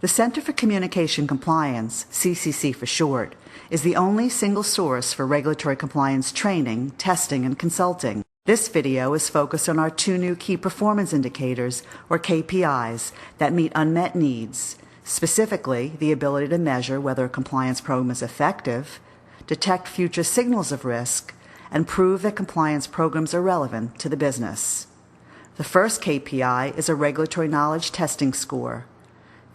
The Center for Communication Compliance, CCC for short, is the only single source for regulatory compliance training, testing, and consulting. This video is focused on our two new key performance indicators, or KPIs, that meet unmet needs, specifically the ability to measure whether a compliance program is effective, detect future signals of risk, and prove that compliance programs are relevant to the business. The first KPI is a regulatory knowledge testing score.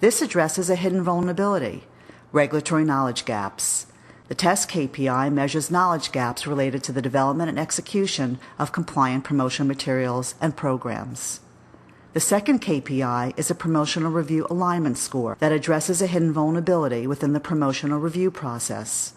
This addresses a hidden vulnerability, regulatory knowledge gaps. The test KPI measures knowledge gaps related to the development and execution of compliant promotional materials and programs. The second KPI is a promotional review alignment score that addresses a hidden vulnerability within the promotional review process.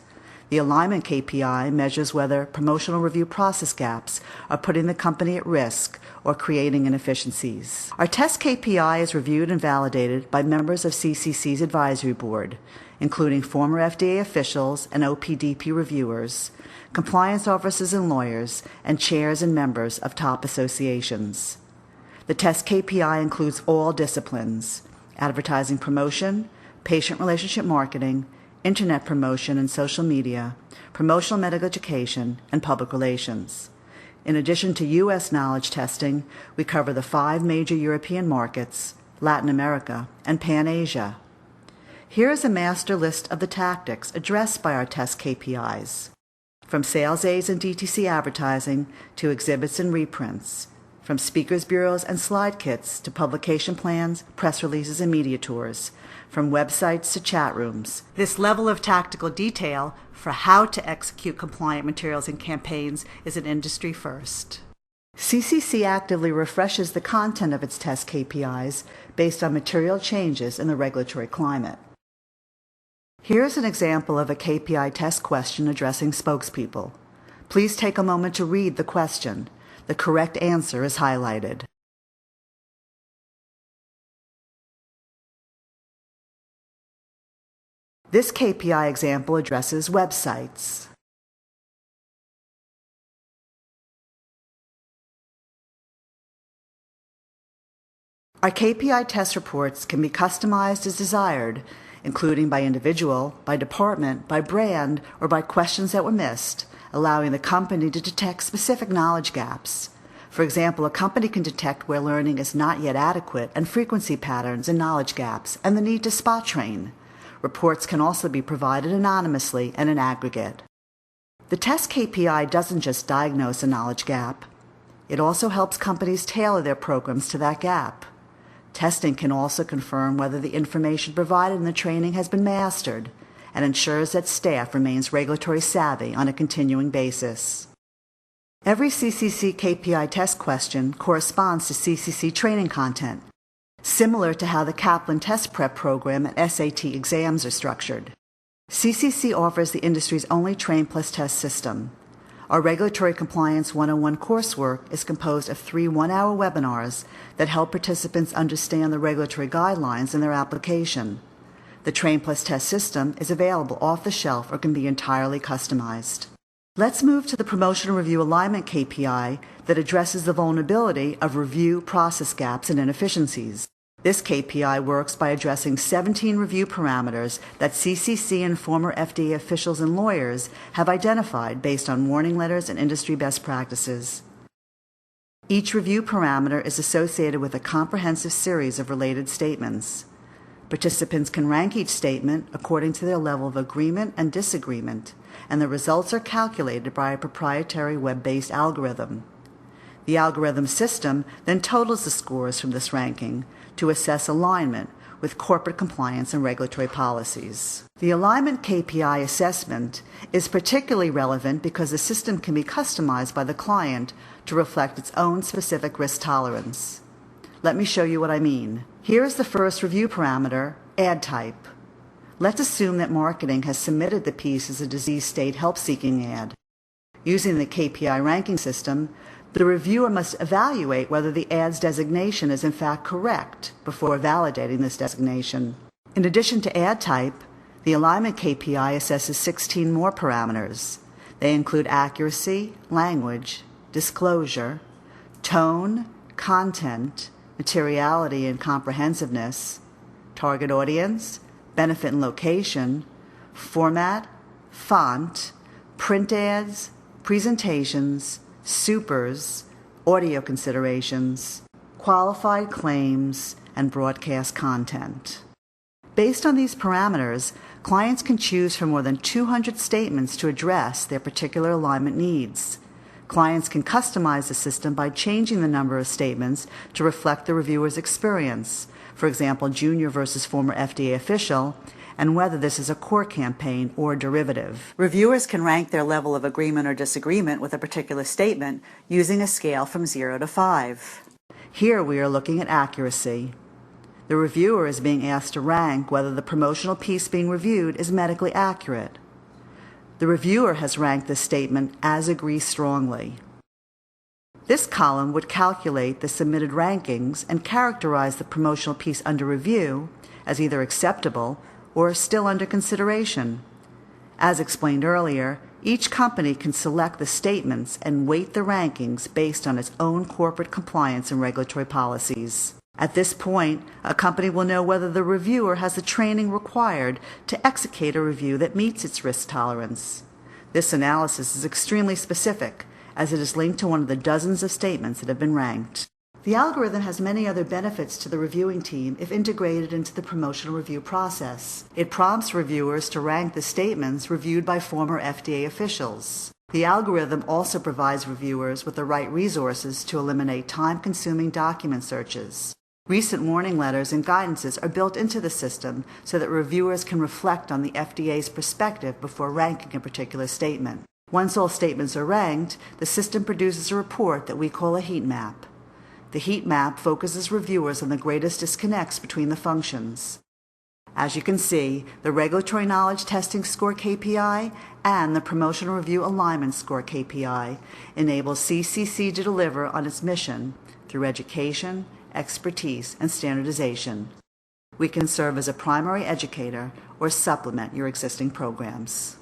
The alignment KPI measures whether promotional review process gaps are putting the company at risk or creating inefficiencies. Our test KPI is reviewed and validated by members of CCC's advisory board, including former FDA officials and OPDP reviewers, compliance officers and lawyers, and chairs and members of top associations. The test KPI includes all disciplines: advertising promotion, patient relationship marketing, internet promotion and social media, promotional medical education, and public relations. In addition to U.S. knowledge testing, we cover the 5 major European markets, Latin America, and Pan-Asia. Here is a master list of the tactics addressed by our test KPIs, from sales aids and DTC advertising to exhibits and reprints, from speakers bureaus and slide kits to publication plans, press releases, and media tours, from websites to chat rooms. This level of tactical detail for how to execute compliant materials and campaigns is an industry first. CCC actively refreshes the content of its test KPIs based on material changes in the regulatory climate. Here is an example of a KPI test question addressing spokespeople. Please take a moment to read the question. The correct answer is highlighted. This KPI example addresses websites. Our KPI test reports can be customized as desired, including by individual, by department, by brand, or by questions that were missed, allowing the company to detect specific knowledge gaps. For example, a company can detect where learning is not yet adequate and frequency patterns and knowledge gaps, and the need to spot train. Reports can also be provided anonymously and in aggregate. The test KPI doesn't just diagnose a knowledge gap. It also helps companies tailor their programs to that gap. Testing can also confirm whether the information provided in the training has been mastered and ensures that staff remains regulatory savvy on a continuing basis. Every CCC KPI test question corresponds to CCC training content, similar to how the Kaplan test prep program and SAT exams are structured. CCC offers the industry's only Train Plus Test system. Our Regulatory Compliance 101 coursework is composed of 3 one-hour webinars that help participants understand the regulatory guidelines and their application. The Train Plus Test system is available off the shelf or can be entirely customized. Let's move to the Promotional Review Alignment KPI that addresses the vulnerability of review process gaps and inefficiencies. This KPI works by addressing 17 review parameters that CCC and former FDA officials and lawyers have identified based on warning letters and industry best practices. Each review parameter is associated with a comprehensive series of related statements. Participants can rank each statement according to their level of agreement and disagreement, and the results are calculated by a proprietary web-based algorithm. The algorithm system then totals the scores from this ranking to assess alignment with corporate compliance and regulatory policies. The alignment KPI assessment is particularly relevant because the system can be customized by the client to reflect its own specific risk tolerance. Let me show you what I mean. Here is the first review parameter, ad type. Let's assume that marketing has submitted the piece as a disease state help-seeking ad. Using the KPI ranking system, the reviewer must evaluate whether the ad's designation is in fact correct before validating this designation. In addition to ad type, the alignment KPI assesses 16 more parameters. They include accuracy, language, disclosure, tone, content, materiality and comprehensiveness, target audience, benefit and location, format, font, print ads, presentations, supers, audio considerations, qualified claims, and broadcast content. Based on these parameters, clients can choose from more than 200 statements to address their particular alignment needs. Clients can customize the system by changing the number of statements to reflect the reviewer's experience, for example, junior versus former FDA official, and whether this is a core campaign or derivative. Reviewers can rank their level of agreement or disagreement with a particular statement using a scale from 0 to 5. Here we are looking at accuracy. The reviewer is being asked to rank whether the promotional piece being reviewed is medically accurate. The reviewer has ranked this statement as agree strongly. This column would calculate the submitted rankings and characterize the promotional piece under review as either acceptable or still under consideration. As explained earlier, each company can select the statements and weight the rankings based on its own corporate compliance and regulatory policies. At this point, a company will know whether the reviewer has the training required to execute a review that meets its risk tolerance. This analysis is extremely specific, as it is linked to one of the dozens of statements that have been ranked. The algorithm has many other benefits to the reviewing team if integrated into the promotional review process. It prompts reviewers to rank the statements reviewed by former FDA officials. The algorithm also provides reviewers with the right resources to eliminate time-consuming document searches. Recent warning letters and guidances are built into the system so that reviewers can reflect on the FDA's perspective before ranking a particular statement. Once all statements are ranked, the system produces a report that we call a heat map. The heat map focuses reviewers on the greatest disconnects between the functions. As you can see, the Regulatory Knowledge Testing Score KPI and the Promotional Review Alignment Score KPI enable CCC to deliver on its mission through education, expertise, and standardization. We can serve as a primary educator or supplement your existing programs.